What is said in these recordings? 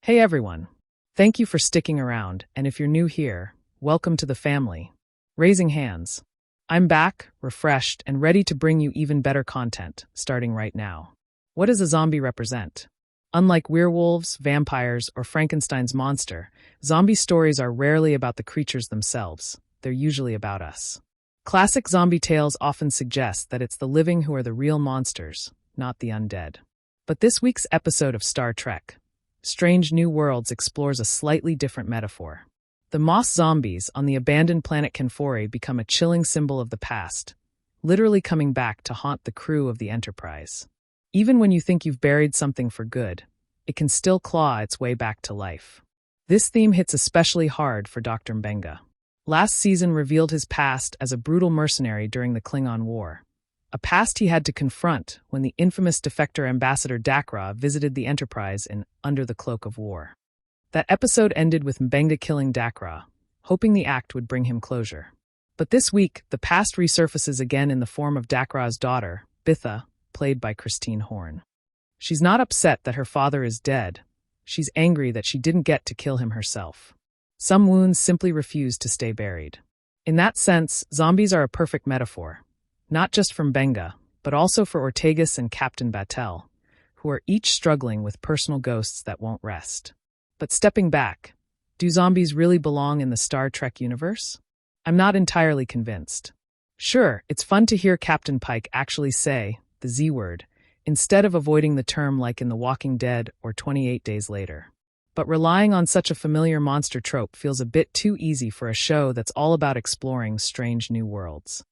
Hey everyone! Thank you for sticking around, and if you're new here, welcome to the family. Raising hands. I'm back, refreshed, and ready to bring you even better content, starting right now. What does a zombie represent? Unlike werewolves, vampires, or Frankenstein's monster, zombie stories are rarely about the creatures themselves. They're usually about us. Classic zombie tales often suggest that it's the living who are the real monsters, not the undead. But this week's episode of Star Trek, Strange New Worlds, explores a slightly different metaphor. The moss zombies on the abandoned planet Kenfori become a chilling symbol of the past, literally coming back to haunt the crew of the Enterprise. Even when you think you've buried something for good, it can still claw its way back to life. This theme hits especially hard for Dr. Mbenga. Last season revealed his past as a brutal mercenary during the Klingon War, a past he had to confront when the infamous defector Ambassador Dakra visited the Enterprise in Under the Cloak of War. That episode ended with Mbenga killing Dakra, hoping the act would bring him closure. But this week, the past resurfaces again in the form of Dakra's daughter, Bitha, played by Christine Horn. She's not upset that her father is dead. She's angry that she didn't get to kill him herself. Some wounds simply refuse to stay buried. In that sense, zombies are a perfect metaphor. Not just from Mbenga, but also for Ortegas and Captain Batel, who are each struggling with personal ghosts that won't rest. But stepping back, do zombies really belong in the Star Trek universe? I'm not entirely convinced. Sure, it's fun to hear Captain Pike actually say the Z word, instead of avoiding the term like in The Walking Dead or 28 Days Later. But relying on such a familiar monster trope feels a bit too easy for a show that's all about exploring strange new worlds.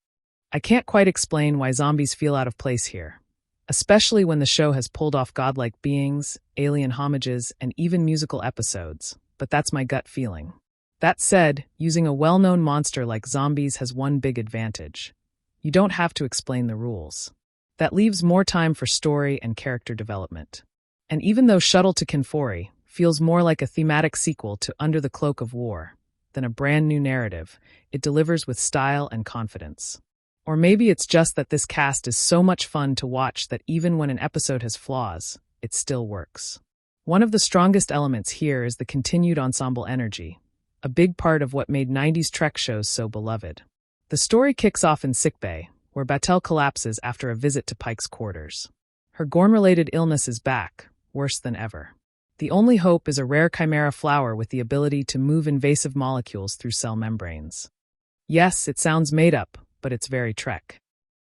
I can't quite explain why zombies feel out of place here, especially when the show has pulled off godlike beings, alien homages, and even musical episodes, but that's my gut feeling. That said, using a well-known monster like zombies has one big advantage. You don't have to explain the rules. That leaves more time for story and character development. And even though Shuttle to Kenfori feels more like a thematic sequel to Under the Cloak of War than a brand new narrative, it delivers with style and confidence. Or maybe it's just that this cast is so much fun to watch that even when an episode has flaws, it still works. One of the strongest elements here is the continued ensemble energy, a big part of what made 90s Trek shows so beloved. The story kicks off in sickbay, where Batel collapses after a visit to Pike's quarters. Her Gorn-related illness is back, worse than ever. The only hope is a rare chimera flower with the ability to move invasive molecules through cell membranes. Yes, it sounds made up, but it's very Trek.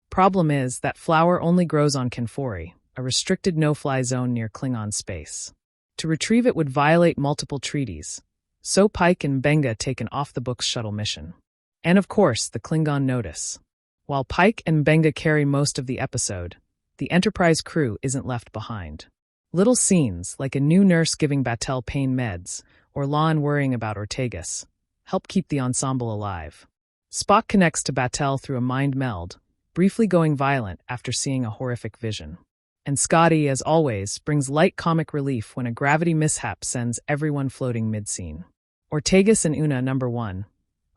Problem is, that flower only grows on Kenfori, a restricted no-fly zone near Klingon space. To retrieve it would violate multiple treaties, so Pike and Mbenga take an off-the-books shuttle mission. And of course, the Klingon notice. While Pike and Mbenga carry most of the episode, the Enterprise crew isn't left behind. Little scenes, like a new nurse giving Batel pain meds, or La'an worrying about Ortegas, help keep the ensemble alive. Spock connects to Batel through a mind meld, briefly going violent after seeing a horrific vision. And Scotty, as always, brings light comic relief when a gravity mishap sends everyone floating mid-scene. Ortegas and Una, number 1,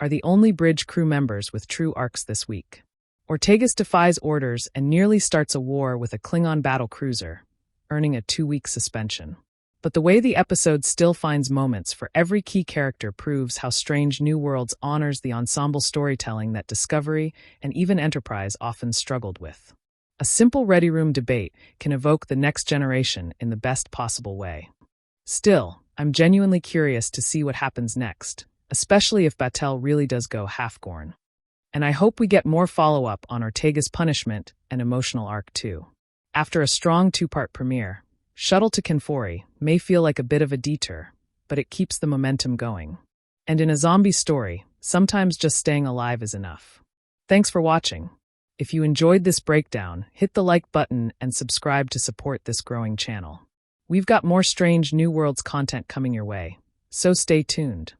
are the only bridge crew members with true arcs this week. Ortegas defies orders and nearly starts a war with a Klingon battle cruiser, earning a 2-week suspension. But the way the episode still finds moments for every key character proves how Strange New Worlds honors the ensemble storytelling that Discovery and even Enterprise often struggled with. A simple ready room debate can evoke the next generation in the best possible way. Still, I'm genuinely curious to see what happens next, especially if Batel really does go half Gorn. And I hope we get more follow-up on Ortega's punishment and emotional arc too. After a strong 2-part premiere, Shuttle to Kenfori may feel like a bit of a detour, but it keeps the momentum going. And in a zombie story, sometimes just staying alive is enough. Thanks for watching. If you enjoyed this breakdown, hit the like button and subscribe to support this growing channel. We've got more Strange New Worlds content coming your way, so stay tuned.